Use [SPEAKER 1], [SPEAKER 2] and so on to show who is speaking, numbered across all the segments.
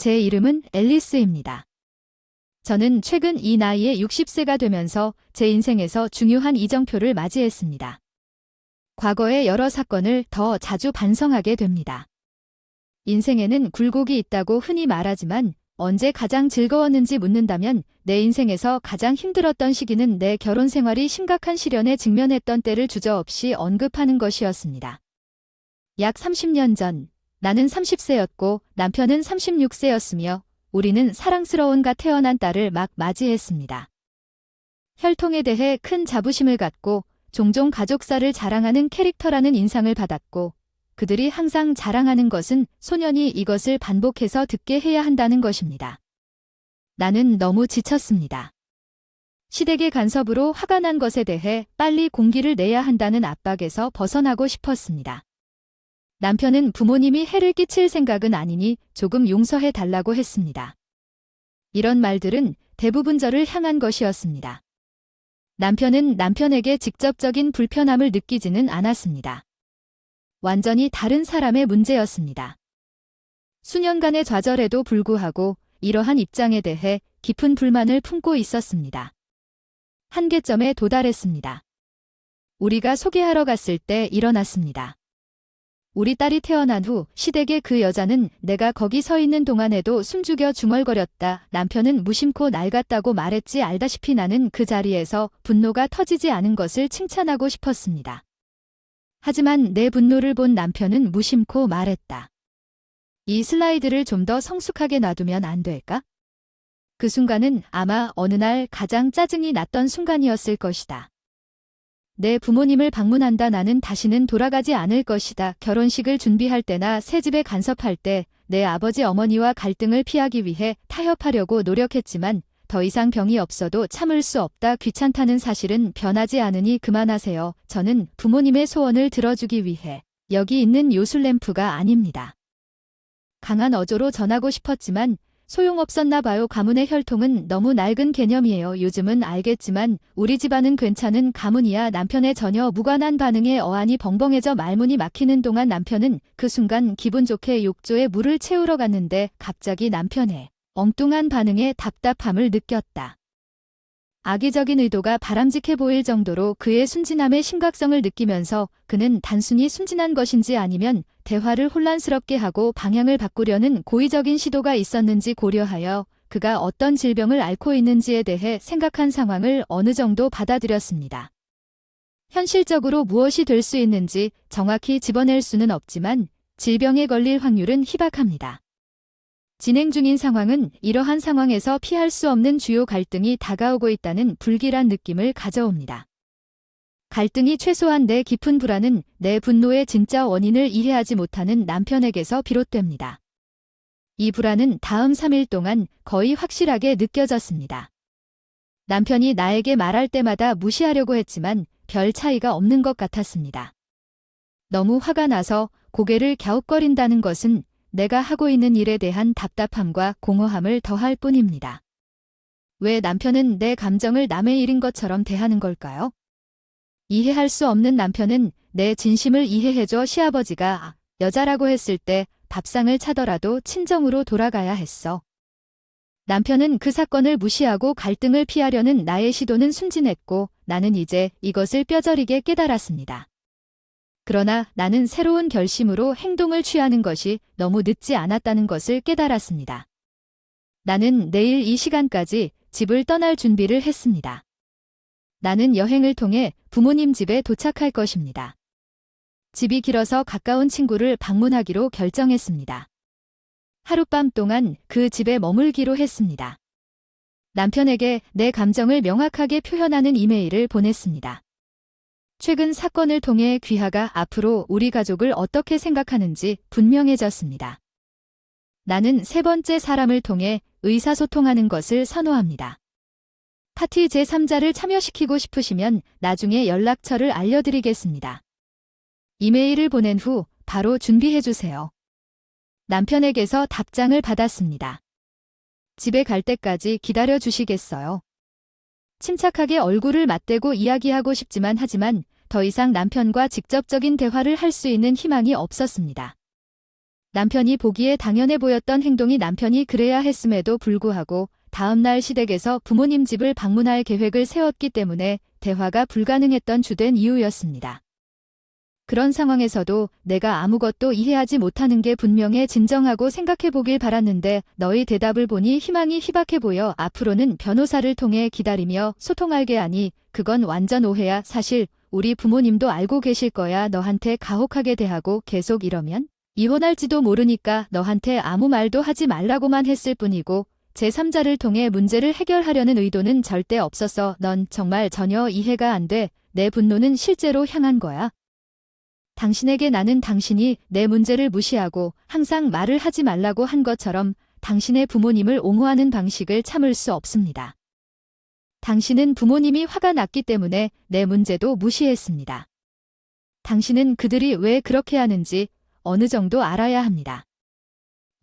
[SPEAKER 1] 제 이름은 앨리스입니다. 저는 최근 이 나이에 60세가 되면서 제 인생에서 중요한 이정표를 맞이했습니다. 과거의 여러 사건을 더 자주 반성하게 됩니다. 인생에는 굴곡이 있다고 흔히 말하지만 언제 가장 즐거웠는지 묻는다면 내 인생에서 가장 힘들었던 시기는 내 결혼 생활이 심각한 시련에 직면했던 때를 주저없이 언급하는 것이었습니다. 약 30년 전, 나는 30세였고 남편은 36세였으며 우리는 사랑스러운 가 태어난 딸을 막 맞이했습니다. 혈통에 대해 큰 자부심을 갖고 종종 가족사를 자랑하는 캐릭터라는 인상을 받았고 그들이 항상 자랑하는 것은 소년이 이것을 반복해서 듣게 해야 한다는 것입니다. 나는 너무 지쳤습니다. 시댁의 간섭으로 화가 난 것에 대해 빨리 공기를 내야 한다는 압박에서 벗어나고 싶었습니다. 남편은 부모님이 해를 끼칠 생각은 아니니 조금 용서해 달라고 했습니다. 이런 말들은 대부분 저를 향한 것이었습니다. 남편은 남편에게 직접적인 불편함을 느끼지는 않았습니다. 완전히 다른 사람의 문제였습니다. 수년간의 좌절에도 불구하고 이러한 입장에 대해 깊은 불만을 품고 있었습니다. 한계점에 도달했습니다. 우리가 소개하러 갔을 때 일어났습니다. 우리 딸이 태어난 후 시댁의 그 여자는 내가 거기 서 있는 동안에도 숨죽여 중얼거렸다. 남편은 무심코 낡았다고 말했지 알다시피 나는 그 자리에서 분노가 터지지 않은 것을 칭찬하고 싶었습니다. 하지만 내 분노를 본 남편은 무심코 말했다. 이 슬라이드를 좀 더 성숙하게 놔두면 안 될까? 그 순간은 아마 어느 날 가장 짜증이 났던 순간이었을 것이다. 내 부모님을 방문한다. 나는 다시는 돌아가지 않을 것이다. 결혼식을 준비할 때나 새집에 간섭할 때 내 아버지 어머니와 갈등을 피하기 위해 타협하려고 노력했지만 더 이상 병이 없어도 참을 수 없다. 귀찮다는 사실은 변하지 않으니 그만하세요. 저는 부모님의 소원을 들어주기 위해 여기 있는 요술램프가 아닙니다. 강한 어조로 전하고 싶었지만 소용없었나 봐요. 가문의 혈통은 너무 낡은 개념이에요. 요즘은 알겠지만 우리 집안은 괜찮은 가문이야. 남편의 전혀 무관한 반응에 어안이 벙벙해져 말문이 막히는 동안 남편은 그 순간 기분 좋게 욕조에 물을 채우러 갔는데 갑자기 남편의 엉뚱한 반응에 답답함을 느꼈다. 악의적인 의도가 바람직해 보일 정도로 그의 순진함의 심각성을 느끼면서 그는 단순히 순진한 것인지 아니면 대화를 혼란스럽게 하고 방향을 바꾸려는 고의적인 시도가 있었는지 고려하여 그가 어떤 질병을 앓고 있는지에 대해 생각한 상황을 어느 정도 받아들였습니다. 현실적으로 무엇이 될 수 있는지 정확히 집어낼 수는 없지만 질병에 걸릴 확률은 희박합니다. 진행 중인 상황은 이러한 상황에서 피할 수 없는 주요 갈등이 다가오고 있다는 불길한 느낌을 가져옵니다. 갈등이 최소화한 깊은 불안은 내 분노의 진짜 원인을 이해하지 못하는 남편에게서 비롯됩니다. 이 불안은 다음 3일 동안 거의 확실하게 느껴졌습니다. 남편이 나에게 말할 때마다 무시하려고 했지만 별 차이가 없는 것 같았습니다. 너무 화가 나서 고개를 갸웃거린다는 것은 내가 하고 있는 일에 대한 답답함과 공허함을 더할 뿐입니다. 왜 남편은 내 감정을 남의 일인 것처럼 대하는 걸까요? 이해할 수 없는 남편은 내 진심을 이해해줘. 시아버지가 여자라고 했을 때 밥상을 차더라도 친정으로 돌아가야 했어. 남편은 그 사건을 무시하고 갈등을 피하려는 나의 시도는 순진했고 나는 이제 이것을 뼈저리게 깨달았습니다. 그러나 나는 새로운 결심으로 행동을 취하는 것이 너무 늦지 않았다는 것을 깨달았습니다. 나는 내일 이 시간까지 집을 떠날 준비를 했습니다. 나는 여행을 통해 부모님 집에 도착할 것입니다. 집이 길어서 가까운 친구를 방문하기로 결정했습니다. 하룻밤 동안 그 집에 머물기로 했습니다. 남편에게 내 감정을 명확하게 표현하는 이메일을 보냈습니다. 최근 사건을 통해 귀하가 앞으로 우리 가족을 어떻게 생각하는지 분명해졌습니다. 나는 세 번째 사람을 통해 의사소통하는 것을 선호합니다. 파티 제3자를 참여시키고 싶으시면 나중에 연락처를 알려드리겠습니다. 이메일을 보낸 후 바로 준비해주세요. 남편에게서 답장을 받았습니다. 집에 갈 때까지 기다려 주시겠어요? 침착하게 얼굴을 맞대고 이야기하고 싶지만 하지만 더 이상 남편과 직접적인 대화를 할 수 있는 희망이 없었습니다. 남편이 보기에 당연해 보였던 행동이 남편이 그래야 했음에도 불구하고 다음날 시댁에서 부모님 집을 방문할 계획을 세웠기 때문에 대화가 불가능했던 주된 이유였습니다. 그런 상황에서도 내가 아무것도 이해하지 못하는 게 분명해 진정하고 생각해 보길 바랐는데 너희 대답을 보니 희망이 희박해 보여 앞으로는 변호사를 통해 기다리며 소통하게 하니 그건 완전 오해야. 사실 우리 부모님도 알고 계실 거야. 너한테 가혹하게 대하고 계속 이러면 이혼할지도 모르니까 너한테 아무 말도 하지 말라고만 했을 뿐이고 제3자를 통해 문제를 해결하려는 의도는 절대 없었어. 넌 정말 전혀 이해가 안 돼. 내 분노는 실제로 향한 거야. 당신에게 나는 당신이 내 문제를 무시하고 항상 말을 하지 말라고 한 것처럼 당신의 부모님을 옹호하는 방식을 참을 수 없습니다. 당신은 부모님이 화가 났기 때문에 내 문제도 무시했습니다. 당신은 그들이 왜 그렇게 하는지 어느 정도 알아야 합니다.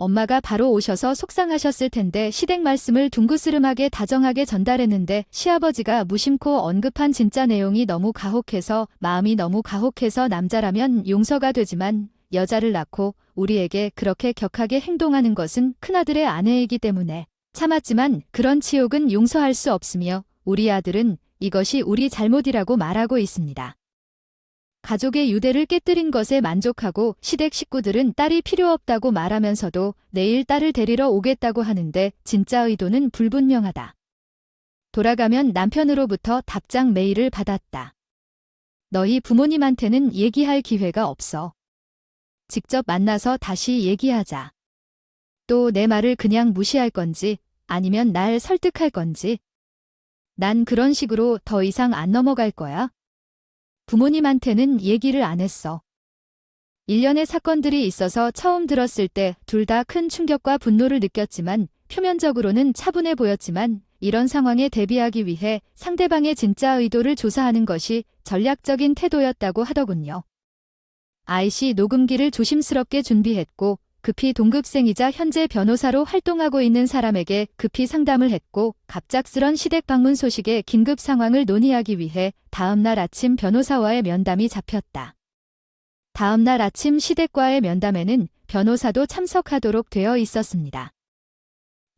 [SPEAKER 1] 엄마가 바로 오셔서 속상하셨을 텐데 시댁 말씀을 둥그스름하게 다정하게 전달했는데 시아버지가 무심코 언급한 진짜 내용이 너무 가혹해서 마음이 너무 가혹해서 남자라면 용서가 되지만 여자를 낳고 우리에게 그렇게 격하게 행동하는 것은 큰아들의 아내이기 때문에 참았지만 그런 치욕은 용서할 수 없으며 우리 아들은 이것이 우리 잘못이라고 말하고 있습니다. 가족의 유대를 깨뜨린 것에 만족하고 시댁 식구들은 딸이 필요 없다고 말하면서도 내일 딸을 데리러 오겠다고 하는데 진짜 의도는 불분명하다. 돌아가면 남편으로부터 답장 메일을 받았다. 너희 부모님한테는 얘기할 기회가 없어. 직접 만나서 다시 얘기하자. 또 내 말을 그냥 무시할 건지 아니면 날 설득할 건지. 난 그런 식으로 더 이상 안 넘어갈 거야. 부모님한테는 얘기를 안 했어. 일련의 사건들이 있어서 처음 들었을 때 둘 다 큰 충격과 분노를 느꼈지만 표면적으로는 차분해 보였지만 이런 상황에 대비하기 위해 상대방의 진짜 의도를 조사하는 것이 전략적인 태도였다고 하더군요. IC 녹음기를 조심스럽게 준비했고 급히 동급생이자 현재 변호사로 활동하고 있는 사람에게 급히 상담을 했고 갑작스런 시댁 방문 소식에 긴급 상황을 논의하기 위해 다음날 아침 변호사와의 면담이 잡혔다. 다음날 아침 시댁과의 면담에는 변호사도 참석하도록 되어 있었습니다.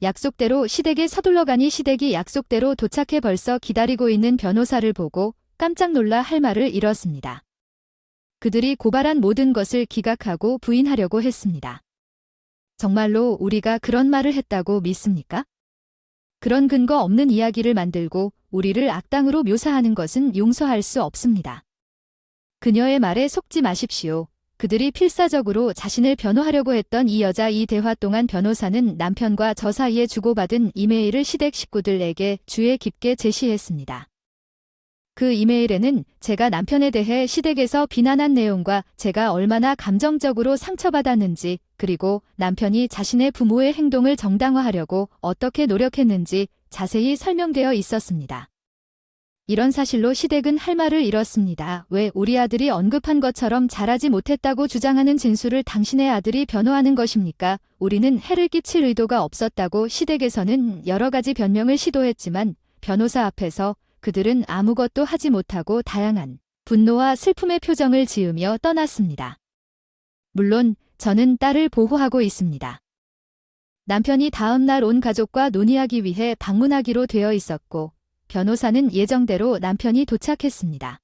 [SPEAKER 1] 약속대로 시댁에 서둘러 가니 시댁이 약속대로 도착해 벌써 기다리고 있는 변호사를 보고 깜짝 놀라 할 말을 잃었습니다. 그들이 고발한 모든 것을 기각하고 부인하려고 했습니다. 정말로 우리가 그런 말을 했다고 믿습니까? 그런 근거 없는 이야기를 만들고 우리를 악당으로 묘사하는 것은 용서할 수 없습니다. 그녀의 말에 속지 마십시오. 그들이 필사적으로 자신을 변호하려고 했던 이 여자 이 대화 동안 변호사는 남편과 저 사이에 주고받은 이메일을 시댁 식구들에게 주의 깊게 제시했습니다. 그 이메일에는 제가 남편에 대해 시댁에서 비난한 내용과 제가 얼마나 감정적으로 상처받았는지 그리고 남편이 자신의 부모의 행동을 정당화하려고 어떻게 노력했는지 자세히 설명되어 있었습니다. 이런 사실로 시댁은 할 말을 잃었습니다. 왜 우리 아들이 언급한 것처럼 잘하지 못했다고 주장하는 진술을 당신의 아들이 변호하는 것입니까? 우리는 해를 끼칠 의도가 없었다고 시댁에서는 여러 가지 변명을 시도했지만 변호사 앞에서 그들은 아무것도 하지 못하고 다양한 분노와 슬픔의 표정을 지으며 떠났습니다. 물론 저는 딸을 보호하고 있습니다. 남편이 다음 날 온 가족과 논의하기 위해 방문하기로 되어 있었고 변호사는 예정대로 남편이 도착했습니다.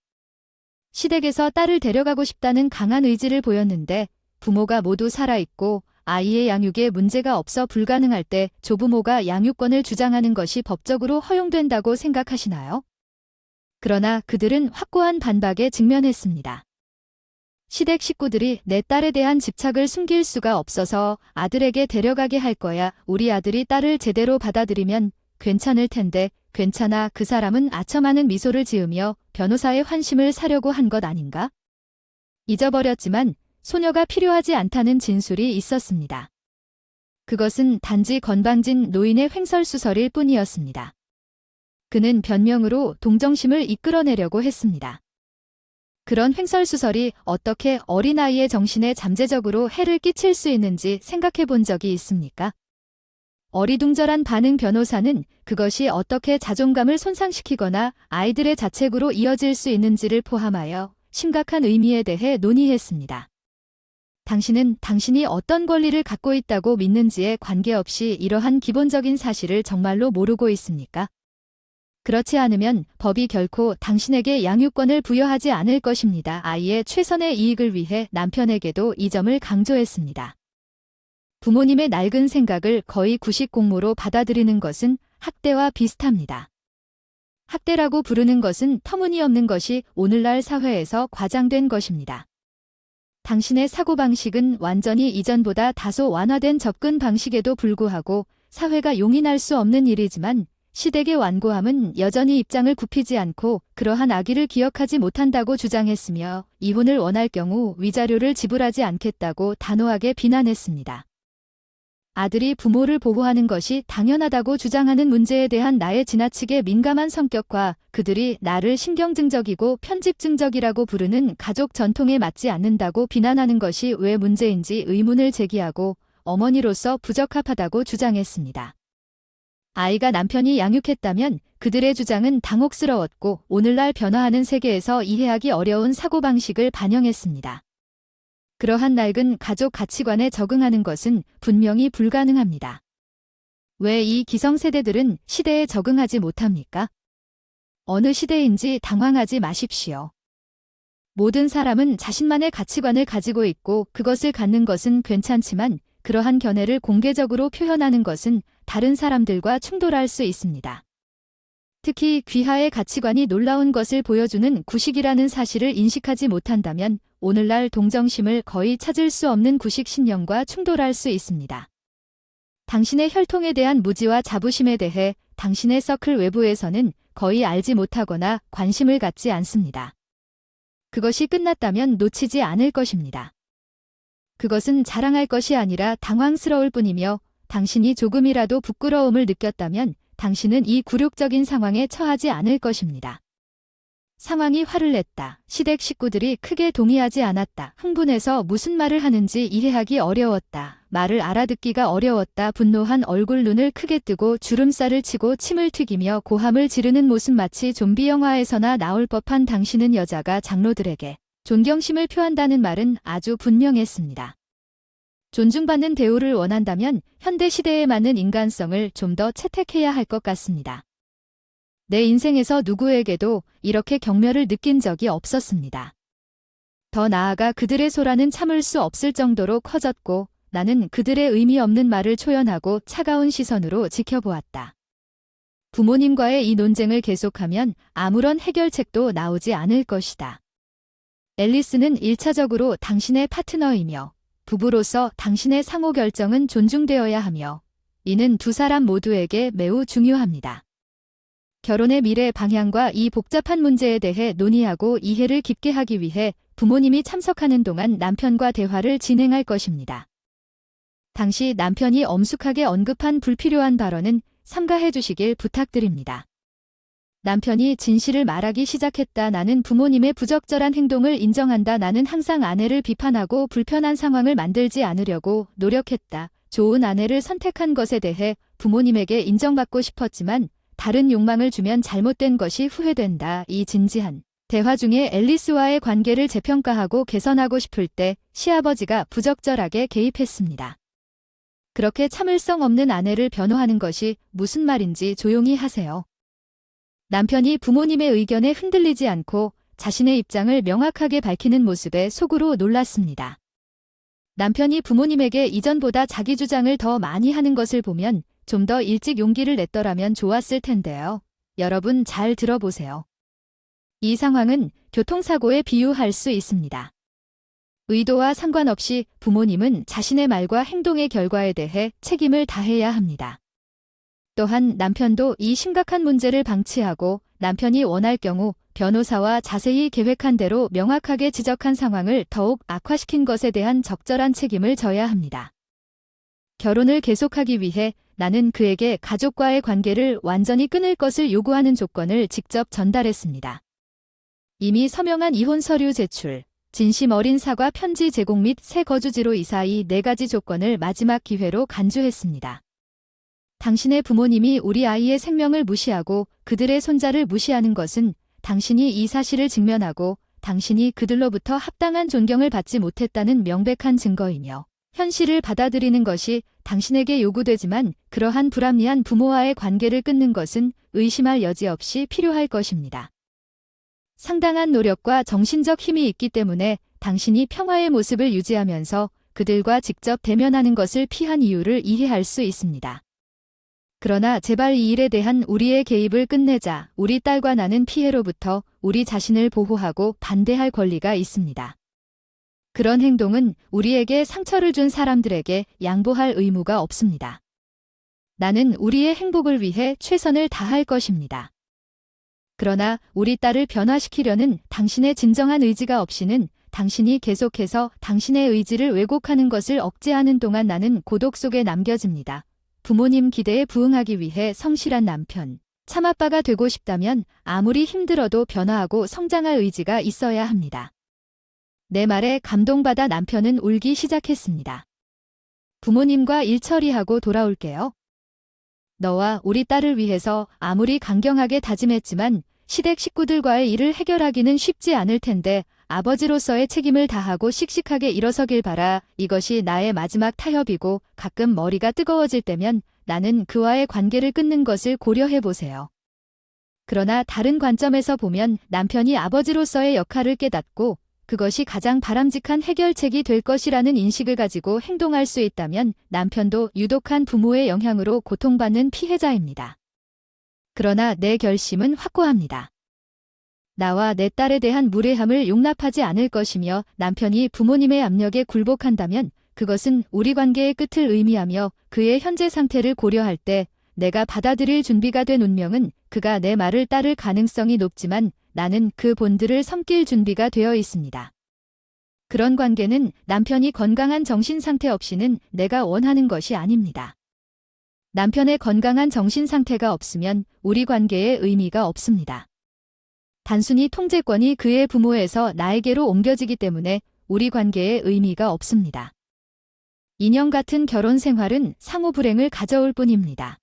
[SPEAKER 1] 시댁에서 딸을 데려가고 싶다는 강한 의지를 보였는데 부모가 모두 살아있고 아이의 양육에 문제가 없어 불가능할 때 조부모가 양육권을 주장하는 것이 법적으로 허용된다고 생각하시나요? 그러나 그들은 확고한 반박에 직면했습니다. 시댁 식구들이 내 딸에 대한 집착을 숨길 수가 없어서 아들에게 데려가게 할 거야. 우리 아들이 딸을 제대로 받아들이면 괜찮을 텐데 괜찮아. 그 사람은 아첨하는 미소를 지으며 변호사의 환심을 사려고 한 것 아닌가? 잊어버렸지만 소녀가 필요하지 않다는 진술이 있었습니다. 그것은 단지 건방진 노인의 횡설수설일 뿐이었습니다. 그는 변명으로 동정심을 이끌어내려고 했습니다. 그런 횡설수설이 어떻게 어린아이의 정신에 잠재적으로 해를 끼칠 수 있는지 생각해 본 적이 있습니까? 어리둥절한 반응 변호사는 그것이 어떻게 자존감을 손상시키거나 아이들의 자책으로 이어질 수 있는지를 포함하여 심각한 의미에 대해 논의했습니다. 당신은 당신이 어떤 권리를 갖고 있다고 믿는지에 관계없이 이러한 기본적인 사실을 정말로 모르고 있습니까? 그렇지 않으면 법이 결코 당신에게 양육권을 부여하지 않을 것입니다. 아이의 최선의 이익을 위해 남편에게도 이 점을 강조했습니다. 부모님의 낡은 생각을 거의 구식 공모로 받아들이는 것은 학대와 비슷합니다. 학대라고 부르는 것은 터무니없는 것이 오늘날 사회에서 과장된 것입니다. 당신의 사고방식은 완전히 이전보다 다소 완화된 접근 방식에도 불구하고 사회가 용인할 수 없는 일이지만 시댁의 완고함은 여전히 입장을 굽히지 않고 그러한 악의를 기억하지 못한다고 주장했으며 이혼을 원할 경우 위자료를 지불하지 않겠다고 단호하게 비난했습니다. 아들이 부모를 보호하는 것이 당연하다고 주장하는 문제에 대한 나의 지나치게 민감한 성격과 그들이 나를 신경증적이고 편집증적이라고 부르는 가족 전통에 맞지 않는다고 비난하는 것이 왜 문제인지 의문을 제기하고 어머니로서 부적합하다고 주장했습니다. 아이가 남편이 양육했다면 그들의 주장은 당혹스러웠고 오늘날 변화하는 세계에서 이해하기 어려운 사고방식을 반영했습니다. 그러한 낡은 가족 가치관에 적응하는 것은 분명히 불가능합니다. 왜 이 기성세대들은 시대에 적응하지 못합니까? 어느 시대인지 당황하지 마십시오. 모든 사람은 자신만의 가치관을 가지고 있고 그것을 갖는 것은 괜찮지만 그러한 견해를 공개적으로 표현하는 것은 다른 사람들과 충돌할 수 있습니다. 특히 귀하의 가치관이 놀라운 것을 보여주는 구식이라는 사실을 인식하지 못한다면 오늘날 동정심을 거의 찾을 수 없는 구식 신념과 충돌할 수 있습니다. 당신의 혈통에 대한 무지와 자부심에 대해 당신의 서클 외부에서는 거의 알지 못하거나 관심을 갖지 않습니다. 그것이 끝났다면 놓치지 않을 것입니다. 그것은 자랑할 것이 아니라 당황스러울 뿐이며 당신이 조금이라도 부끄러움을 느꼈다면 당신은 이 굴욕적인 상황에 처하지 않을 것입니다. 상황이 화를 냈다. 시댁 식구들이 크게 동의하지 않았다. 흥분해서 무슨 말을 하는지 이해하기 어려웠다. 말을 알아듣기가 어려웠다. 분노한 얼굴 눈을 크게 뜨고 주름살을 치고 침을 튀기며 고함을 지르는 모습 마치 좀비 영화에서나 나올 법한 당신은 여자가 장로들에게 존경심을 표한다는 말은 아주 분명했습니다. 존중받는 대우를 원한다면 현대 시대에 맞는 인간성을 좀 더 채택해야 할 것 같습니다. 내 인생에서 누구에게도 이렇게 경멸을 느낀 적이 없었습니다. 더 나아가 그들의 소란은 참을 수 없을 정도로 커졌고 나는 그들의 의미 없는 말을 초연하고 차가운 시선으로 지켜보았다. 부모님과의 이 논쟁을 계속하면 아무런 해결책도 나오지 않을 것이다. 앨리스는 1차적으로 당신의 파트너이며 부부로서 당신의 상호 결정은 존중되어야 하며 이는 두 사람 모두에게 매우 중요합니다. 결혼의 미래 방향과 이 복잡한 문제에 대해 논의하고 이해를 깊게 하기 위해 부모님이 참석하는 동안 남편과 대화를 진행할 것입니다. 당시 남편이 엄숙하게 언급한 불필요한 발언은 삼가해 주시길 부탁드립니다. 남편이 진실을 말하기 시작했다. 나는 부모님의 부적절한 행동을 인정한다. 나는 항상 아내를 비판하고 불편한 상황을 만들지 않으려고 노력했다. 좋은 아내를 선택한 것에 대해 부모님에게 인정받고 싶었지만 다른 욕망을 주면 잘못된 것이 후회된다. 이 진지한 대화 중에 앨리스와의 관계를 재평가하고 개선하고 싶을 때 시아버지가 부적절하게 개입했습니다. 그렇게 참을성 없는 아내를 변호하는 것이 무슨 말인지 조용히 하세요. 남편이 부모님의 의견에 흔들리지 않고 자신의 입장을 명확하게 밝히는 모습에 속으로 놀랐습니다. 남편이 부모님에게 이전보다 자기 주장을 더 많이 하는 것을 보면 좀 더 일찍 용기를 냈더라면 좋았을 텐데요. 여러분 잘 들어보세요. 이 상황은 교통사고에 비유할 수 있습니다. 의도와 상관없이 부모님은 자신의 말과 행동의 결과에 대해 책임을 다해야 합니다. 또한 남편도 이 심각한 문제를 방치하고 남편이 원할 경우 변호사와 자세히 계획한 대로 명확하게 지적한 상황을 더욱 악화시킨 것에 대한 적절한 책임을 져야 합니다. 결혼을 계속하기 위해 나는 그에게 가족과의 관계를 완전히 끊을 것을 요구하는 조건을 직접 전달했습니다. 이미 서명한 이혼 서류 제출, 진심 어린 사과 편지 제공 및 새 거주지로 이사 이 4가지 조건을 마지막 기회로 간주했습니다. 당신의 부모님이 우리 아이의 생명을 무시하고 그들의 손자를 무시하는 것은 당신이 이 사실을 직면하고 당신이 그들로부터 합당한 존경을 받지 못했다는 명백한 증거이며 현실을 받아들이는 것이 당신에게 요구되지만 그러한 불합리한 부모와의 관계를 끊는 것은 의심할 여지 없이 필요할 것입니다. 상당한 노력과 정신적 힘이 있기 때문에 당신이 평화의 모습을 유지하면서 그들과 직접 대면하는 것을 피한 이유를 이해할 수 있습니다. 그러나 제발 이 일에 대한 우리의 개입을 끝내자. 우리 딸과 나는 피해로부터 우리 자신을 보호하고 반대할 권리가 있습니다. 그런 행동은 우리에게 상처를 준 사람들에게 양보할 의무가 없습니다. 나는 우리의 행복을 위해 최선을 다할 것입니다. 그러나 우리 딸을 변화시키려는 당신의 진정한 의지가 없이는 당신이 계속해서 당신의 의지를 왜곡하는 것을 억제하는 동안 나는 고독 속에 남겨집니다. 부모님 기대에 부응하기 위해 성실한 남편, 참아빠가 되고 싶다면 아무리 힘들어도 변화하고 성장할 의지가 있어야 합니다. 내 말에 감동받아 남편은 울기 시작했습니다. 부모님과 일 처리하고 돌아올게요. 너와 우리 딸을 위해서 아무리 강경하게 다짐했지만 시댁 식구들과의 일을 해결하기는 쉽지 않을 텐데 아버지로서의 책임을 다하고 씩씩하게 일어서길 바라. 이것이 나의 마지막 타협이고 가끔 머리가 뜨거워질 때면 나는 그와의 관계를 끊는 것을 고려해보세요. 그러나 다른 관점에서 보면 남편이 아버지로서의 역할을 깨닫고 그것이 가장 바람직한 해결책이 될 것이라는 인식을 가지고 행동할 수 있다면 남편도 유독한 부모의 영향으로 고통받는 피해자입니다. 그러나 내 결심은 확고합니다. 나와 내 딸에 대한 무례함을 용납하지 않을 것이며 남편이 부모님의 압력에 굴복한다면 그것은 우리 관계의 끝을 의미하며 그의 현재 상태를 고려할 때 내가 받아들일 준비가 된 운명은 그가 내 말을 따를 가능성이 높지만 나는 그 본드를 섬길 준비가 되어 있습니다. 그런 관계는 남편이 건강한 정신 상태 없이는 내가 원하는 것이 아닙니다. 남편의 건강한 정신 상태가 없으면 우리 관계에 의미가 없습니다. 단순히 통제권이 그의 부모에서 나에게로 옮겨지기 때문에 우리 관계에 의미가 없습니다. 인형 같은 결혼 생활은 상호 불행을 가져올 뿐입니다.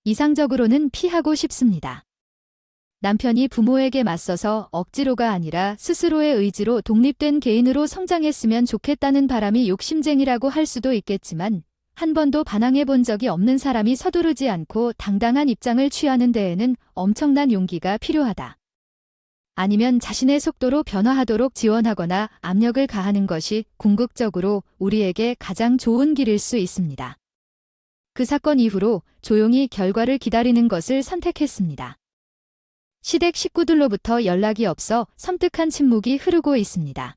[SPEAKER 1] 이상적으로는 피하고 싶습니다. 남편이 부모에게 맞서서 억지로가 아니라 스스로의 의지로 독립된 개인으로 성장했으면 좋겠다는 바람이 욕심쟁이라고 할 수도 있겠지만 한 번도 반항해 본 적이 없는 사람이 서두르지 않고 당당한 입장을 취하는 데에는 엄청난 용기가 필요하다. 아니면 자신의 속도로 변화하도록 지원하거나 압력을 가하는 것이 궁극적으로 우리에게 가장 좋은 길일 수 있습니다. 그 사건 이후로 조용히 결과를 기다리는 것을 선택했습니다. 시댁 식구들로부터 연락이 없어 섬뜩한 침묵이 흐르고 있습니다.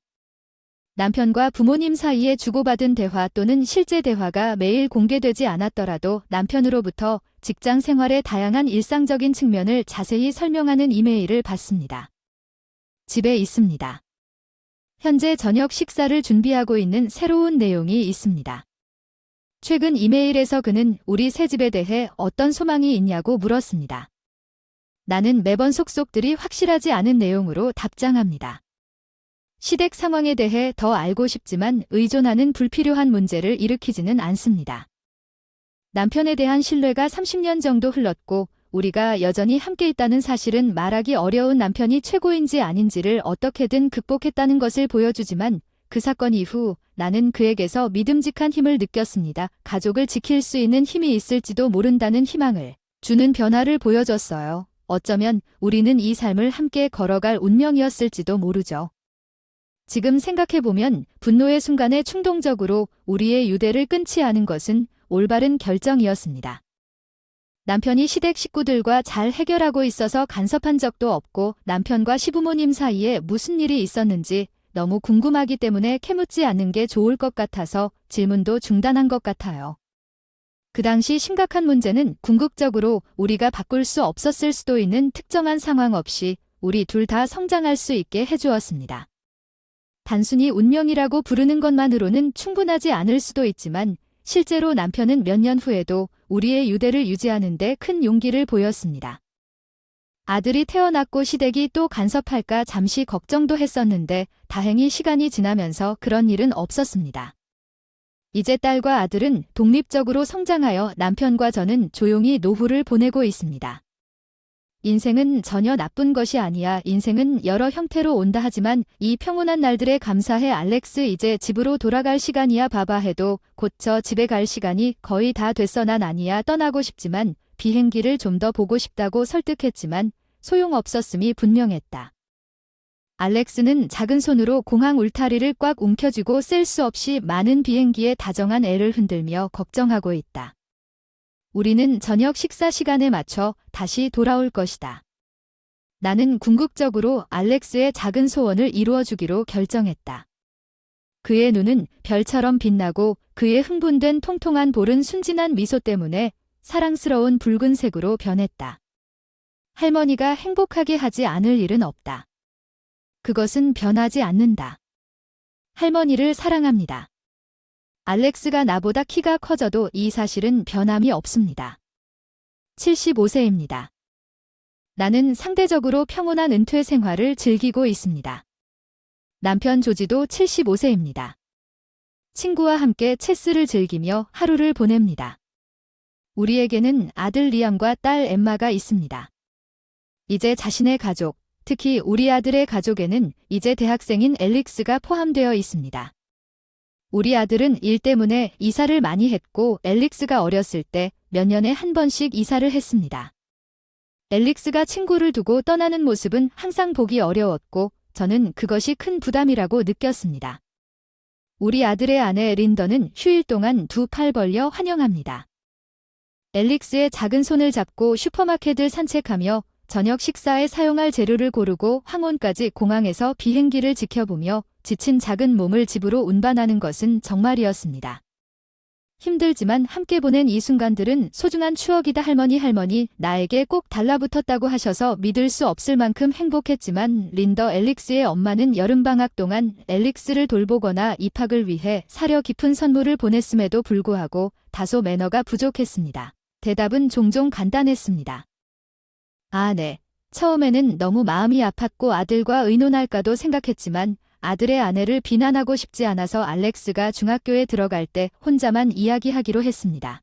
[SPEAKER 1] 남편과 부모님 사이에 주고받은 대화 또는 실제 대화가 매일 공개되지 않았더라도 남편으로부터 직장 생활의 다양한 일상적인 측면을 자세히 설명하는 이메일을 받습니다. 집에 있습니다. 현재 저녁 식사를 준비하고 있는 새로운 내용이 있습니다. 최근 이메일에서 그는 우리 새 집에 대해 어떤 소망이 있냐고 물었습니다. 나는 매번 속속들이 확실하지 않은 내용으로 답장합니다. 시댁 상황에 대해 더 알고 싶지만 의존하는 불필요한 문제를 일으키지는 않습니다. 남편에 대한 신뢰가 30년 정도 흘렀고 우리가 여전히 함께 있다는 사실은 말하기 어려운 남편이 최고인지 아닌지를 어떻게든 극복했다는 것을 보여주지만 그 사건 이후 나는 그에게서 믿음직한 힘을 느꼈습니다. 가족을 지킬 수 있는 힘이 있을지도 모른다는 희망을 주는 변화를 보여줬어요. 어쩌면 우리는 이 삶을 함께 걸어갈 운명이었을지도 모르죠. 지금 생각해보면 분노의 순간에 충동적으로 우리의 유대를 끊지 않은 것은 올바른 결정이었습니다. 남편이 시댁 식구들과 잘 해결하고 있어서 간섭한 적도 없고 남편과 시부모님 사이에 무슨 일이 있었는지 너무 궁금하기 때문에 캐묻지 않는 게 좋을 것 같아서 질문도 중단한 것 같아요. 그 당시 심각한 문제는 궁극적으로 우리가 바꿀 수 없었을 수도 있는 특정한 상황 없이 우리 둘 다 성장할 수 있게 해주었습니다. 단순히 운명이라고 부르는 것만으로는 충분하지 않을 수도 있지만 실제로 남편은 몇 년 후에도 우리의 유대를 유지하는 데 큰 용기를 보였습니다. 아들이 태어났고 시댁이 또 간섭할까 잠시 걱정도 했었는데 다행히 시간이 지나면서 그런 일은 없었습니다. 이제 딸과 아들은 독립적으로 성장하여 남편과 저는 조용히 노후를 보내고 있습니다. 인생은 전혀 나쁜 것이 아니야. 인생은 여러 형태로 온다 하지만 이 평온한 날들에 감사해 알렉스. 이제 집으로 돌아갈 시간이야. 봐봐 해도 곧 저 집에 갈 시간이 거의 다 됐어. 난 아니야. 떠나고 싶지만 비행기를 좀 더 보고 싶다고 설득했지만 소용없었음이 분명했다. 알렉스는 작은 손으로 공항 울타리를 꽉 움켜쥐고 셀 수 없이 많은 비행기에 다정한 애를 흔들며 걱정하고 있다. 우리는 저녁 식사 시간에 맞춰 다시 돌아올 것이다. 나는 궁극적으로 알렉스의 작은 소원을 이루어주기로 결정했다. 그의 눈은 별처럼 빛나고 그의 흥분된 통통한 볼은 순진한 미소 때문에 사랑스러운 붉은색으로 변했다. 할머니가 행복하게 하지 않을 일은 없다. 그것은 변하지 않는다. 할머니를 사랑합니다. 알렉스가 나보다 키가 커져도 이 사실은 변함이 없습니다. 75세입니다. 나는 상대적으로 평온한 은퇴 생활을 즐기고 있습니다. 남편 조지도 75세입니다. 친구와 함께 체스를 즐기며 하루를 보냅니다. 우리에게는 아들 리암과 딸 엠마가 있습니다. 이제 자신의 가족, 특히 우리 아들의 가족에는 이제 대학생인 엘릭스가 포함되어 있습니다. 우리 아들은 일 때문에 이사를 많이 했고 엘릭스가 어렸을 때 몇 년에 한 번씩 이사를 했습니다. 엘릭스가 친구를 두고 떠나는 모습은 항상 보기 어려웠고 저는 그것이 큰 부담이라고 느꼈습니다. 우리 아들의 아내 린더는 휴일 동안 두 팔 벌려 환영합니다. 엘릭스의 작은 손을 잡고 슈퍼마켓을 산책하며 저녁 식사에 사용할 재료를 고르고 황혼까지 공항에서 비행기를 지켜보며 지친 작은 몸을 집으로 운반하는 것은 정말이었습니다. 힘들지만 함께 보낸 이 순간들은 소중한 추억이다. 할머니 나에게 꼭 달라붙었다고 하셔서 믿을 수 없을 만큼 행복했지만 린더 엘릭스의 엄마는 여름방학 동안 엘릭스를 돌보거나 입학을 위해 사려 깊은 선물을 보냈음에도 불구하고 다소 매너가 부족했습니다. 대답은 종종 간단했습니다. 아, 네. 처음에는 너무 마음이 아팠고 아들과 의논할까도 생각했지만 아들의 아내를 비난하고 싶지 않아서 알렉스가 중학교에 들어갈 때 혼자만 이야기하기로 했습니다.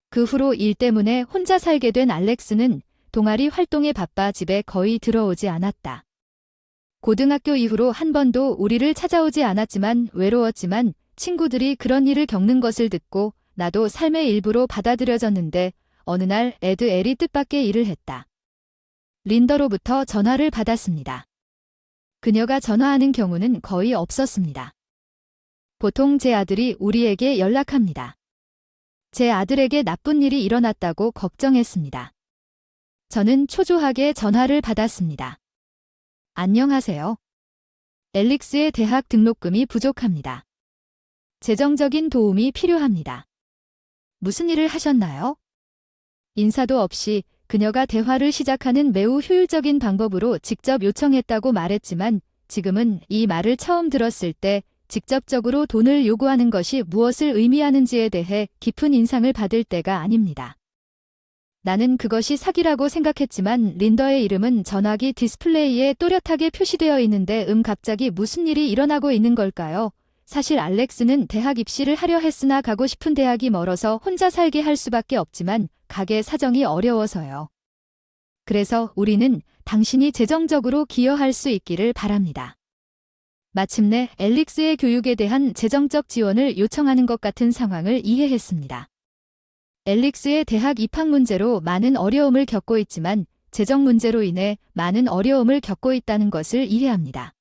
[SPEAKER 1] 그 후로 일 때문에 혼자 살게 된 알렉스는 동아리 활동에 바빠 집에 거의 들어오지 않았다. 고등학교 이후로 한 번도 우리를 찾아오지 않았지만 외로웠지만 친구들이 그런 일을 겪는 것을 듣고 나도 삶의 일부로 받아들여졌는데 어느 날 엘이 뜻밖의 일을 했다. 린더로부터 전화를 받았습니다. 그녀가 전화하는 경우는 거의 없었습니다. 보통 제 아들이 우리에게 연락합니다. 제 아들에게 나쁜 일이 일어났다고 걱정했습니다. 저는 초조하게 전화를 받았습니다. 안녕하세요. 엘릭스의 대학 등록금이 부족합니다. 재정적인 도움이 필요합니다. 무슨 일을 하셨나요? 인사도 없이 그녀가 대화를 시작하는 매우 효율적인 방법으로 직접 요청했다고 말했지만 지금은 이 말을 처음 들었을 때 직접적으로 돈을 요구하는 것이 무엇을 의미하는지에 대해 깊은 인상을 받을 때가 아닙니다. 나는 그것이 사기라고 생각했지만 린더의 이름은 전화기 디스플레이에 또렷하게 표시되어 있는데 갑자기 무슨 일이 일어나고 있는 걸까요? 사실 알렉스는 대학 입시를 하려 했으나 가고 싶은 대학이 멀어서 혼자 살게 할 수밖에 없지만 가게 사정이 어려워서요. 그래서 우리는 당신이 재정적으로 기여할 수 있기를 바랍니다. 마침내 엘릭스의 교육에 대한 재정적 지원을 요청하는 것 같은 상황을 이해했습니다. 엘릭스의 대학 입학 문제로 많은 어려움을 겪고 있지만 재정 문제로 인해 많은 어려움을 겪고 있다는 것을 이해합니다.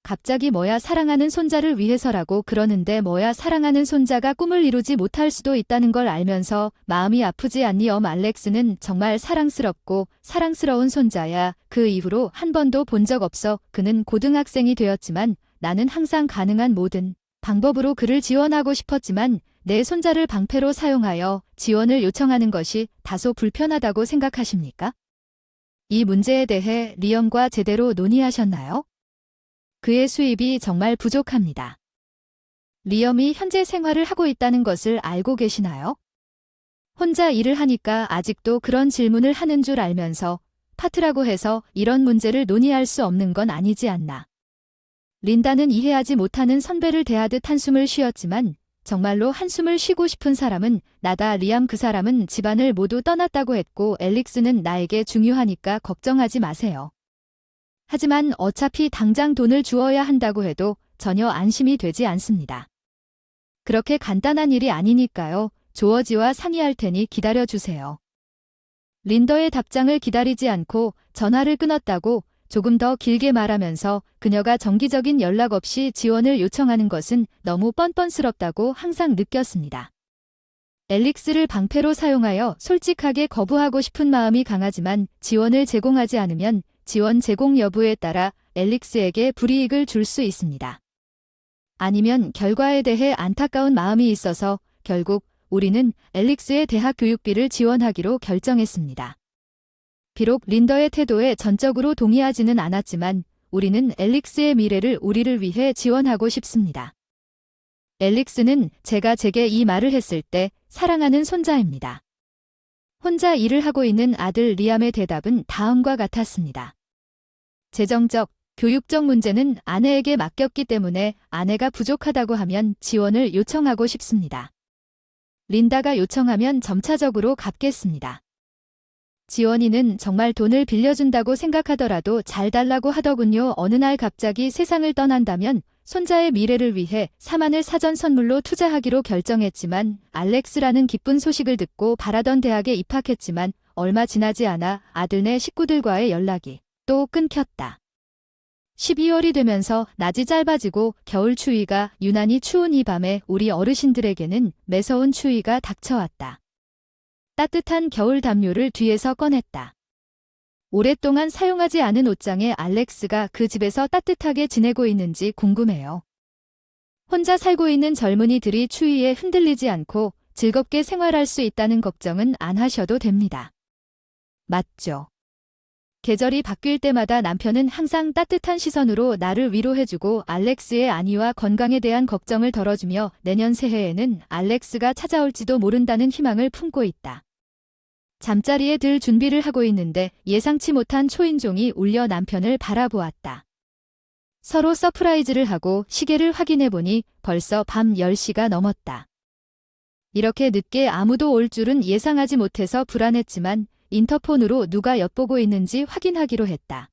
[SPEAKER 1] 갑자기 뭐야 사랑하는 손자를 위해서라고 그러는데 뭐야 사랑하는 손자가 꿈을 이루지 못할 수도 있다는 걸 알면서 마음이 아프지 않니? 알렉스는 정말 사랑스럽고 사랑스러운 손자야. 그 이후로 한 번도 본 적 없어. 그는 고등학생이 되었지만 나는 항상 가능한 모든 방법으로 그를 지원하고 싶었지만 내 손자를 방패로 사용하여 지원을 요청하는 것이 다소 불편하다고 생각하십니까? 이 문제에 대해 리엄과 제대로 논의하셨나요? 그의 수입이 정말 부족합니다. 리엄이 현재 생활을 하고 있다는 것을 알고 계시나요? 혼자 일을 하니까 아직도 그런 질문을 하는 줄 알면서 파트라고 해서 이런 문제를 논의할 수 없는 건 아니지 않나. 린다는 이해하지 못하는 선배를 대하듯 한숨을 쉬었지만 정말로 한숨을 쉬고 싶은 사람은 나다. 리암, 그 사람은 집안을 모두 떠났다고 했고 앨릭스는 나에게 중요하니까 걱정하지 마세요. 하지만 어차피 당장 돈을 주어야 한다고 해도 전혀 안심이 되지 않습니다. 그렇게 간단한 일이 아니니까요. 조어지와 상의할 테니 기다려주세요. 린더의 답장을 기다리지 않고 전화를 끊었다고 조금 더 길게 말하면서 그녀가 정기적인 연락 없이 지원을 요청하는 것은 너무 뻔뻔스럽다고 항상 느꼈습니다. 앨릭스를 방패로 사용하여 솔직하게 거부하고 싶은 마음이 강하지만 지원을 제공하지 않으면 지원 제공 여부에 따라 앨릭스에게 불이익을 줄 수 있습니다. 아니면 결과에 대해 안타까운 마음이 있어서 결국 우리는 앨릭스의 대학 교육비를 지원하기로 결정했습니다. 비록 린더의 태도에 전적으로 동의하지는 않았지만 우리는 앨릭스의 미래를 우리를 위해 지원하고 싶습니다. 앨릭스는 제가 제게 이 말을 했을 때 사랑하는 손자입니다. 혼자 일을 하고 있는 아들 리암의 대답은 다음과 같았습니다. 재정적, 교육적 문제는 아내에게 맡겼기 때문에 아내가 부족하다고 하면 지원을 요청하고 싶습니다. 린다가 요청하면 점차적으로 갚겠습니다. 지원이는 정말 돈을 빌려준다고 생각하더라도 잘 달라고 하더군요. 어느 날 갑자기 세상을 떠난다면 손자의 미래를 위해 4만을 사전 선물로 투자하기로 결정했지만 알렉스라는 기쁜 소식을 듣고 바라던 대학에 입학했지만 얼마 지나지 않아 아들네 식구들과의 연락이 또 끊겼다. 12월이 되면서 낮이 짧아지고 겨울 추위가 유난히 추운 이 밤에 우리 어르신들에게는 매서운 추위가 닥쳐왔다. 따뜻한 겨울 담요를 뒤에서 꺼냈다. 오랫동안 사용하지 않은 옷장에 알렉스가 그 집에서 따뜻하게 지내고 있는지 궁금해요. 혼자 살고 있는 젊은이들이 추위에 흔들리지 않고 즐겁게 생활할 수 있다는 걱정은 안 하셔도 됩니다. 맞죠? 계절이 바뀔 때마다 남편은 항상 따뜻한 시선으로 나를 위로해주고 알렉스의 안위와 건강에 대한 걱정을 덜어주며 내년 새해에는 알렉스가 찾아올지도 모른다는 희망을 품고 있다. 잠자리에 들 준비를 하고 있는데 예상치 못한 초인종이 울려 남편을 바라보았다. 서로 서프라이즈를 하고 시계를 확인해보니 벌써 밤 10시가 넘었다. 이렇게 늦게 아무도 올 줄은 예상하지 못해서 불안했지만 인터폰으로 누가 엿보고 있는지 확인하기로 했다.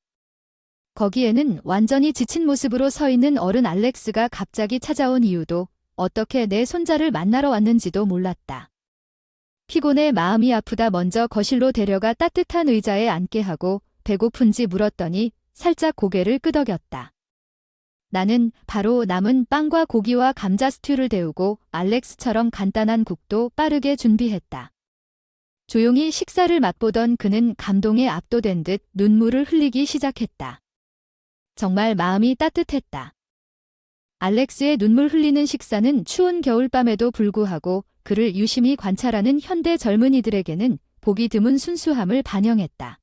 [SPEAKER 1] 거기에는 완전히 지친 모습으로 서 있는 어른 알렉스가 갑자기 찾아온 이유도 어떻게 내 손자를 만나러 왔는지도 몰랐다. 피곤해 마음이 아프다 먼저 거실로 데려가 따뜻한 의자에 앉게 하고 배고픈지 물었더니 살짝 고개를 끄덕였다. 나는 바로 남은 빵과 고기와 감자 스튜를 데우고 알렉스처럼 간단한 국도 빠르게 준비했다. 조용히 식사를 맛보던 그는 감동에 압도된 듯 눈물을 흘리기 시작했다. 정말 마음이 따뜻했다. 알렉스의 눈물 흘리는 식사는 추운 겨울밤에도 불구하고 그를 유심히 관찰하는 현대 젊은이들에게는 보기 드문 순수함을 반영했다.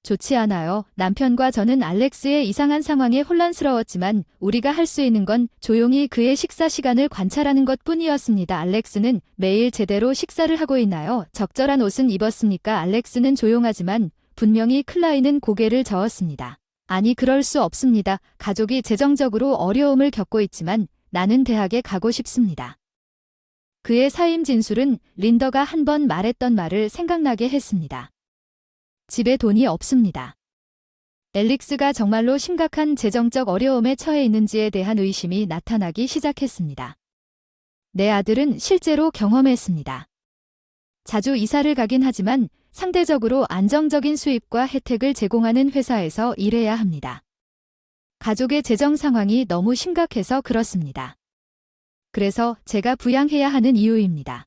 [SPEAKER 1] 좋지 않아요. 남편과 저는 알렉스의 이상한 상황에 혼란스러웠지만 우리가 할 수 있는 건 조용히 그의 식사 시간을 관찰하는 것뿐이었습니다. 알렉스는 매일 제대로 식사를 하고 있나요? 적절한 옷은 입었습니까? 알렉스는 조용하지만 분명히 클라이는 고개를 저었습니다. 아니, 그럴 수 없습니다. 가족이 재정적으로 어려움을 겪고 있지만 나는 대학에 가고 싶습니다. 그의 사임 진술은 린더가 한 번 말했던 말을 생각나게 했습니다. 집에 돈이 없습니다. 앨릭스가 정말로 심각한 재정적 어려움에 처해 있는지에 대한 의심이 나타나기 시작했습니다. 내 아들은 실제로 경험했습니다. 자주 이사를 가긴 하지만 상대적으로 안정적인 수입과 혜택을 제공하는 회사에서 일해야 합니다. 가족의 재정 상황이 너무 심각해서 그렇습니다. 그래서 제가 부양해야 하는 이유입니다.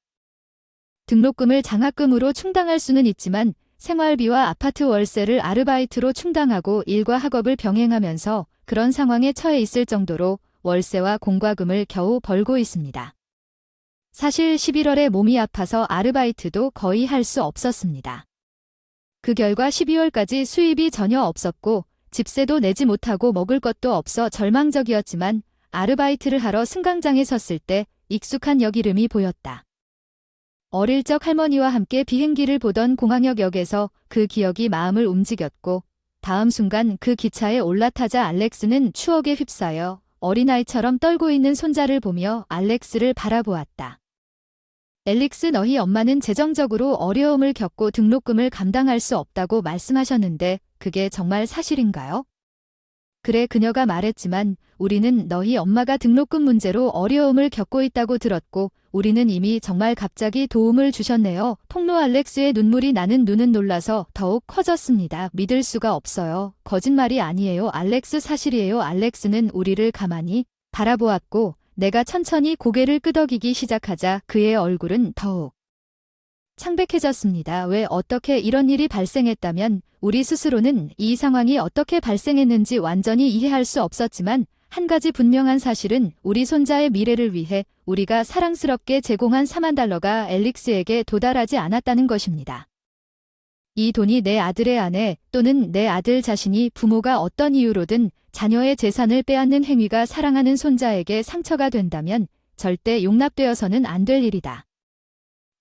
[SPEAKER 1] 등록금을 장학금으로 충당할 수는 있지만 생활비와 아파트 월세를 아르바이트로 충당하고 일과 학업을 병행하면서 그런 상황에 처해 있을 정도로 월세와 공과금을 겨우 벌고 있습니다. 사실 11월에 몸이 아파서 아르바이트도 거의 할 수 없었습니다. 그 결과 12월까지 수입이 전혀 없었고 집세도 내지 못하고 먹을 것도 없어 절망적이었지만 아르바이트를 하러 승강장에 섰을 때 익숙한 역 이름이 보였다. 어릴 적 할머니와 함께 비행기를 보던 공항역역에서 그 기억이 마음을 움직였고 다음 순간 그 기차에 올라타자 알렉스는 추억에 휩싸여 어린아이처럼 떨고 있는 손자를 보며 알렉스를 바라보았다. 앨릭스, 너희 엄마는 재정적으로 어려움을 겪고 등록금을 감당할 수 없다고 말씀하셨는데 그게 정말 사실인가요? 그래, 그녀가 말했지만 우리는 너희 엄마가 등록금 문제로 어려움을 겪고 있다고 들었고 우리는 이미 정말 갑자기 도움을 주셨네요. 폭로 알렉스의 눈물이 나는 눈은 놀라서 더욱 커졌습니다. 믿을 수가 없어요. 거짓말이 아니에요. 알렉스, 사실이에요. 알렉스는 우리를 가만히 바라보았고 내가 천천히 고개를 끄덕이기 시작하자 그의 얼굴은 더욱 창백해졌습니다. 왜, 어떻게 이런 일이 발생했다면 우리 스스로는 이 상황이 어떻게 발생했는지 완전히 이해할 수 없었지만 한 가지 분명한 사실은 우리 손자의 미래를 위해 우리가 사랑스럽게 제공한 $40,000가 앨릭스에게 도달하지 않았다는 것입니다. 이 돈이 내 아들의 아내 또는 내 아들 자신이 부모가 어떤 이유로든 자녀의 재산을 빼앗는 행위가 사랑하는 손자에게 상처가 된다면 절대 용납되어서는 안 될 일이다.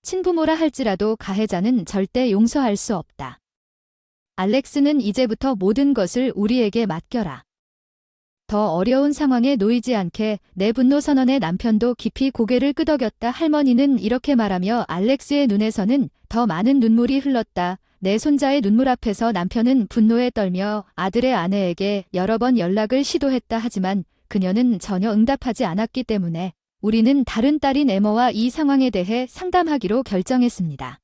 [SPEAKER 1] 친부모라 할지라도 가해자는 절대 용서할 수 없다. 알렉스는 이제부터 모든 것을 우리에게 맡겨라. 더 어려운 상황에 놓이지 않게 내 분노 선언에 남편도 깊이 고개를 끄덕였다. 할머니는 이렇게 말하며 알렉스의 눈에서는 더 많은 눈물이 흘렀다. 내 손자의 눈물 앞에서 남편은 분노에 떨며 아들의 아내에게 여러 번 연락을 시도했다. 하지만 그녀는 전혀 응답하지 않았기 때문에 우리는 다른 딸인 에머와 이 상황에 대해 상담하기로 결정했습니다.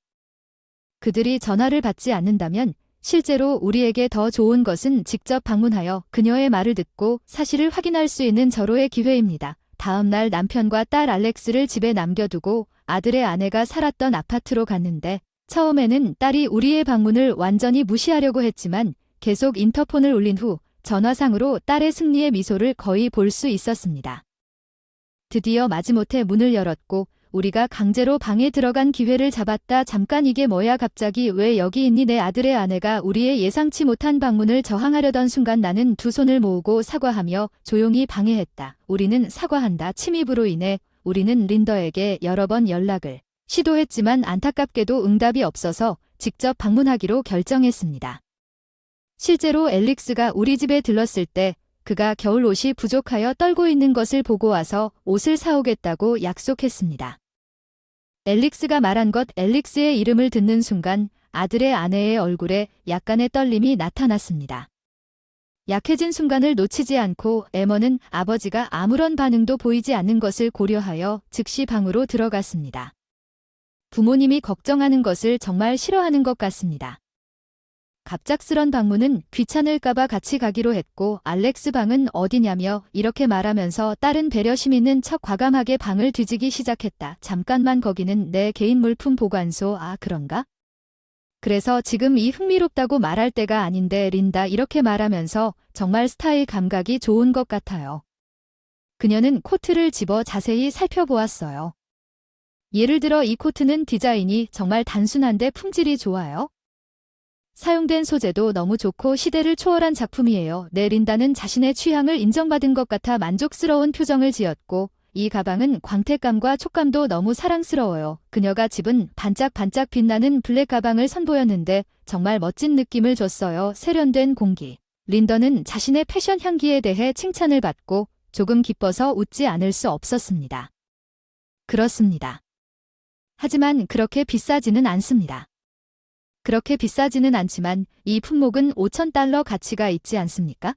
[SPEAKER 1] 그들이 전화를 받지 않는다면 실제로 우리에게 더 좋은 것은 직접 방문하여 그녀의 말을 듣고 사실을 확인할 수 있는 절호의 기회입니다. 다음 날 남편과 딸 알렉스를 집에 남겨두고 아들의 아내가 살았던 아파트로 갔는데 처음에는 딸이 우리의 방문을 완전히 무시하려고 했지만 계속 인터폰을 울린 후 전화상으로 딸의 승리의 미소를 거의 볼 수 있었습니다. 드디어 마지못해 문을 열었고 우리가 강제로 방에 들어간 기회를 잡았다. 잠깐, 이게 뭐야? 갑자기 왜 여기 있니? 내 아들의 아내가 우리의 예상치 못한 방문을 저항하려던 순간 나는 두 손을 모으고 사과하며 조용히 방해했다. 우리는 사과한다. 침입으로 인해 우리는 린더에게 여러 번 연락을 시도했지만 안타깝게도 응답이 없어서 직접 방문하기로 결정했습니다. 실제로 앨릭스가 우리 집에 들렀을 때 그가 겨울 옷이 부족하여 떨고 있는 것을 보고 와서 옷을 사오겠다고 약속했습니다. 앨릭스가 말한 것, 앨릭스의 이름을 듣는 순간 아들의 아내의 얼굴에 약간의 떨림이 나타났습니다. 약해진 순간을 놓치지 않고 에머는 아버지가 아무런 반응도 보이지 않는 것을 고려하여 즉시 방으로 들어갔습니다. 부모님이 걱정하는 것을 정말 싫어하는 것 같습니다. 갑작스런 방문은 귀찮을까봐 같이 가기로 했고 알렉스 방은 어디냐며 이렇게 말하면서 딸은 배려심 있는 척 과감하게 방을 뒤지기 시작했다. 잠깐만, 거기는 내 개인 물품 보관소. 아, 그런가? 그래서 지금 이 흥미롭다고 말할 때가 아닌데 린다, 이렇게 말하면서 정말 스타일 감각이 좋은 것 같아요. 그녀는 코트를 집어 자세히 살펴보았어요. 예를 들어 이 코트는 디자인이 정말 단순한데 품질이 좋아요. 사용된 소재도 너무 좋고 시대를 초월한 작품이에요. 네, 린다는 자신의 취향을 인정받은 것 같아 만족스러운 표정을 지었고 이 가방은 광택감과 촉감도 너무 사랑스러워요. 그녀가 집은 반짝반짝 빛나는 블랙 가방을 선보였는데 정말 멋진 느낌을 줬어요. 세련된 공기. 린더는 자신의 패션 향기에 대해 칭찬을 받고 조금 기뻐서 웃지 않을 수 없었습니다. 그렇습니다. 하지만 그렇게 비싸지는 않습니다. 그렇게 비싸지는 않지만 이 품목은 $5,000 가치가 있지 않습니까?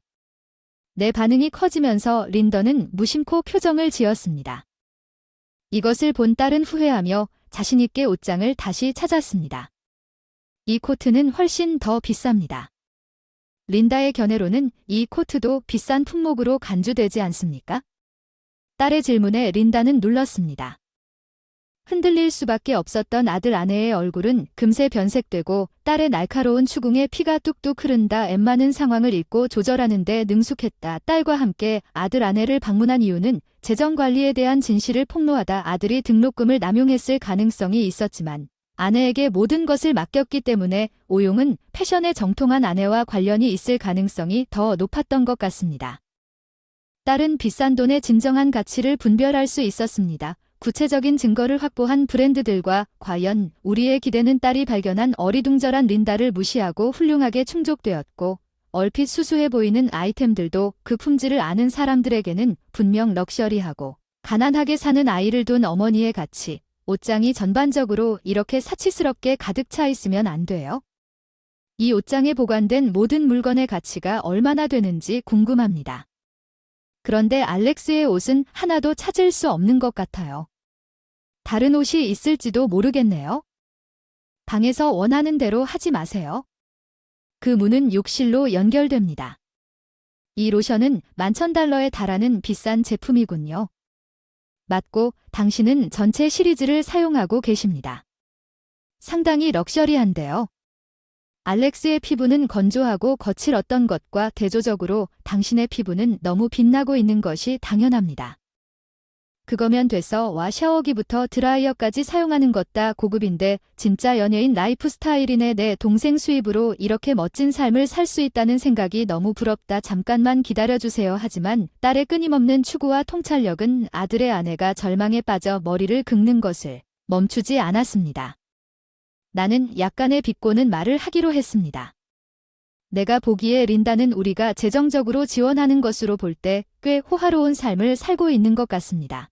[SPEAKER 1] 내 반응이 커지면서 린더는 무심코 표정을 지었습니다. 이것을 본 딸은 후회하며 자신있게 옷장을 다시 찾았습니다. 이 코트는 훨씬 더 비쌉니다. 린다의 견해로는 이 코트도 비싼 품목으로 간주되지 않습니까? 딸의 질문에 린다는 눌렀습니다. 흔들릴 수밖에 없었던 아들 아내의 얼굴은 금세 변색되고 딸의 날카로운 추궁에 피가 뚝뚝 흐른다. 엠마는 상황을 읽고 조절하는 데 능숙했다. 딸과 함께 아들 아내를 방문한 이유는 재정 관리에 대한 진실을 폭로하다 아들이 등록금을 남용했을 가능성이 있었지만 아내에게 모든 것을 맡겼기 때문에 오용은 패션에 정통한 아내와 관련이 있을 가능성이 더 높았던 것 같습니다. 딸은 비싼 돈의 진정한 가치를 분별할 수 있었습니다. 구체적인 증거를 확보한 브랜드들과 과연 우리의 기대는 딸이 발견한 어리둥절한 린다를 무시하고 훌륭하게 충족되었고 얼핏 수수해 보이는 아이템들도 그 품질을 아는 사람들에게는 분명 럭셔리하고 가난하게 사는 아이를 둔 어머니의 가치, 옷장이 전반적으로 이렇게 사치스럽게 가득 차 있으면 안 돼요. 이 옷장에 보관된 모든 물건의 가치가 얼마나 되는지 궁금합니다. 그런데 알렉스의 옷은 하나도 찾을 수 없는 것 같아요. 다른 옷이 있을지도 모르겠네요. 방에서 원하는 대로 하지 마세요. 그 문은 욕실로 연결됩니다. 이 로션은 $11,000에 달하는 비싼 제품이군요. 맞고 당신은 전체 시리즈를 사용하고 계십니다. 상당히 럭셔리한데요. 알렉스의 피부는 건조하고 거칠었던 것과 대조적으로 당신의 피부는 너무 빛나고 있는 것이 당연합니다. 그거면 돼서 와 샤워기부터 드라이어까지 사용하는 것 다 고급인데 진짜 연예인 라이프 스타일이네. 내 동생 수입으로 이렇게 멋진 삶을 살 수 있다는 생각이 너무 부럽다. 잠깐만 기다려주세요. 하지만 딸의 끊임없는 추구와 통찰력은 아들의 아내가 절망에 빠져 머리를 긁는 것을 멈추지 않았습니다. 나는 약간의 비꼬는 말을 하기로 했습니다. 내가 보기에 린다는 우리가 재정적으로 지원하는 것으로 볼 때 꽤 호화로운 삶을 살고 있는 것 같습니다.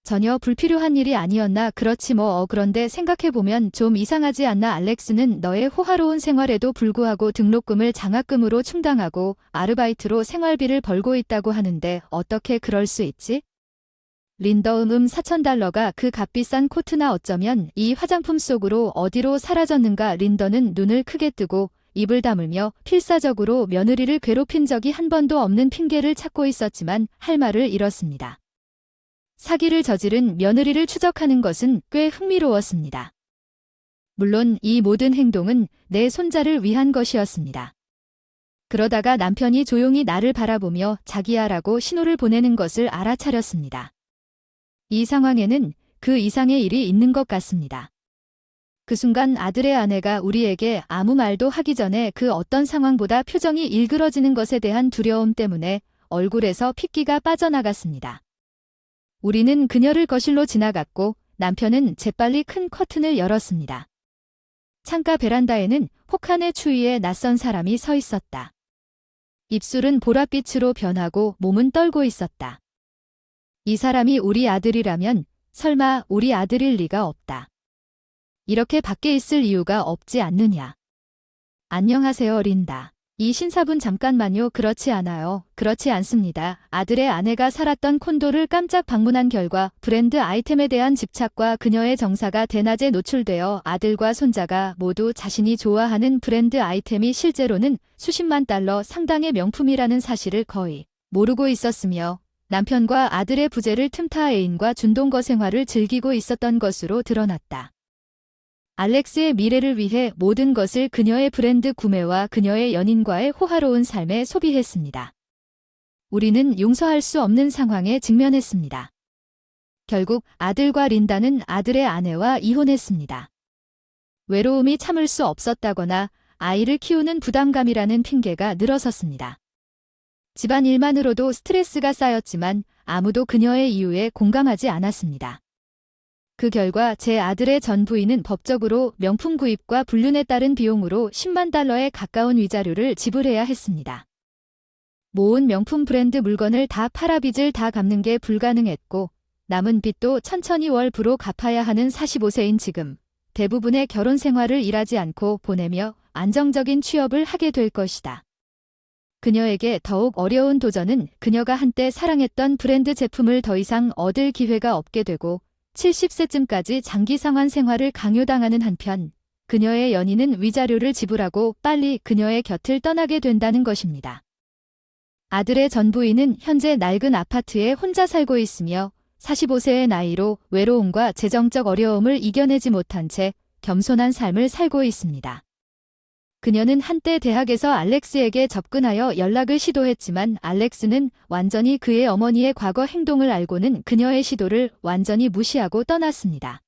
[SPEAKER 1] 전혀 불필요한 일이 아니었나. 그렇지 뭐. 그런데 생각해보면 좀 이상하지 않나. 알렉스는 너의 호화로운 생활에도 불구하고 등록금을 장학금으로 충당하고 아르바이트로 생활비를 벌고 있다고 하는데 어떻게 그럴 수 있지? 린더 $4,000가 그 값비싼 코트나 어쩌면 이 화장품 속으로 어디로 사라졌는가. 린더는 눈을 크게 뜨고 입을 다물며 필사적으로 며느리를 괴롭힌 적이 한 번도 없는 핑계를 찾고 있었지만 할 말을 잃었습니다. 사기를 저지른 며느리를 추적하는 것은 꽤 흥미로웠습니다. 물론 이 모든 행동은 내 손자를 위한 것이었습니다. 그러다가 남편이 조용히 나를 바라보며 자기야라고 신호를 보내는 것을 알아차렸습니다. 이 상황에는 그 이상의 일이 있는 것 같습니다. 그 순간 아들의 아내가 우리에게 아무 말도 하기 전에 그 어떤 상황보다 표정이 일그러지는 것에 대한 두려움 때문에 얼굴에서 핏기가 빠져나갔습니다. 우리는 그녀를 거실로 지나갔고 남편은 재빨리 큰 커튼을 열었습니다. 창가 베란다에는 혹한의 추위에 낯선 사람이 서 있었다. 입술은 보랏빛으로 변하고 몸은 떨고 있었다. 이 사람이 우리 아들이라면 설마 우리 아들일 리가 없다. 이렇게 밖에 있을 이유가 없지 않느냐. 안녕하세요, 린다. 이 신사분 잠깐만요. 그렇지 않아요. 그렇지 않습니다. 아들의 아내가 살았던 콘도를 깜짝 방문한 결과 브랜드 아이템에 대한 집착과 그녀의 정사가 대낮에 노출되어 아들과 손자가 모두 자신이 좋아하는 브랜드 아이템이 실제로는 수십만 달러 상당의 명품이라는 사실을 거의 모르고 있었으며 남편과 아들의 부재를 틈타 애인과 준동거 생활을 즐기고 있었던 것으로 드러났다. 알렉스의 미래를 위해 모든 것을 그녀의 브랜드 구매와 그녀의 연인과의 호화로운 삶에 소비했습니다. 우리는 용서할 수 없는 상황에 직면했습니다. 결국 아들과 린다는 아들의 아내와 이혼했습니다. 외로움이 참을 수 없었다거나 아이를 키우는 부담감이라는 핑계가 늘어섰습니다. 집안일만으로도 스트레스가 쌓였지만 아무도 그녀의 이유에 공감하지 않았습니다. 그 결과 제 아들의 전 부인은 법적으로 명품 구입과 불륜에 따른 비용으로 $100,000에 가까운 위자료를 지불해야 했습니다. 모은 명품 브랜드 물건을 다 팔아 빚을 다 갚는 게 불가능했고 남은 빚도 천천히 월부로 갚아야 하는 45세인 지금 대부분의 결혼 생활을 일하지 않고 보내며 안정적인 취업을 하게 될 것이다. 그녀에게 더욱 어려운 도전은 그녀가 한때 사랑했던 브랜드 제품을 더 이상 얻을 기회가 없게 되고 70세쯤까지 장기 상환 생활을 강요당하는 한편 그녀의 연인은 위자료를 지불하고 빨리 그녀의 곁을 떠나게 된다는 것입니다. 아들의 전 부인은 현재 낡은 아파트에 혼자 살고 있으며 45세의 나이로 외로움과 재정적 어려움을 이겨내지 못한 채 겸손한 삶을 살고 있습니다. 그녀는 한때 대학에서 알렉스에게 접근하여 연락을 시도했지만 알렉스는 완전히 그의 어머니의 과거 행동을 알고는 그녀의 시도를 완전히 무시하고 떠났습니다.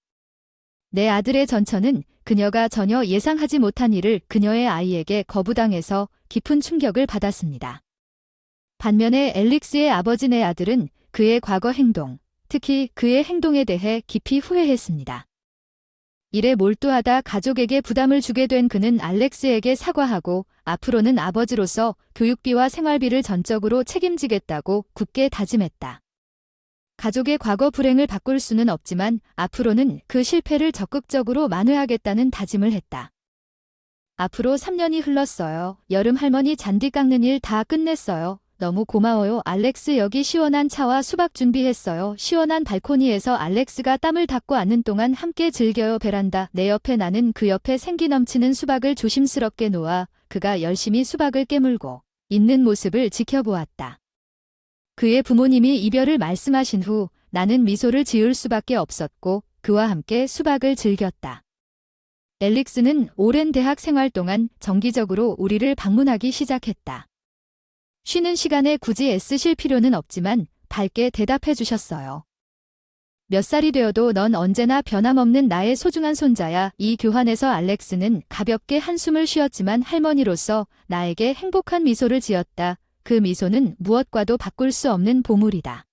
[SPEAKER 1] 내 아들의 전처는 그녀가 전혀 예상하지 못한 일을 그녀의 아이에게 거부당해서 깊은 충격을 받았습니다. 반면에 앨릭스의 아버지 내 아들은 그의 과거 행동, 특히 그의 행동에 대해 깊이 후회했습니다. 일에 몰두하다 가족에게 부담을 주게 된 그는 알렉스에게 사과하고 앞으로는 아버지로서 교육비와 생활비를 전적으로 책임지겠다고 굳게 다짐했다. 가족의 과거 불행을 바꿀 수는 없지만 앞으로는 그 실패를 적극적으로 만회하겠다는 다짐을 했다. 앞으로 3년이 흘렀어요. 여름 할머니 잔디 깎는 일 다 끝냈어요. 너무 고마워요. 알렉스 여기 시원한 차와 수박 준비했어요. 시원한 발코니에서 알렉스가 땀을 닦고 앉는 동안 함께 즐겨요. 베란다. 내 옆에 나는 그 옆에 생기 넘치는 수박을 조심스럽게 놓아 그가 열심히 수박을 깨물고 있는 모습을 지켜보았다. 그의 부모님이 이별을 말씀하신 후 나는 미소를 지을 수밖에 없었고 그와 함께 수박을 즐겼다. 앨릭스는 오랜 대학 생활 동안 정기적으로 우리를 방문하기 시작했다. 쉬는 시간에 굳이 애쓰실 필요는 없지만 밝게 대답해 주셨어요. 몇 살이 되어도 넌 언제나 변함없는 나의 소중한 손자야. 이 교환에서 알렉스는 가볍게 한숨을 쉬었지만 할머니로서 나에게 행복한 미소를 지었다. 그 미소는 무엇과도 바꿀 수 없는 보물이다.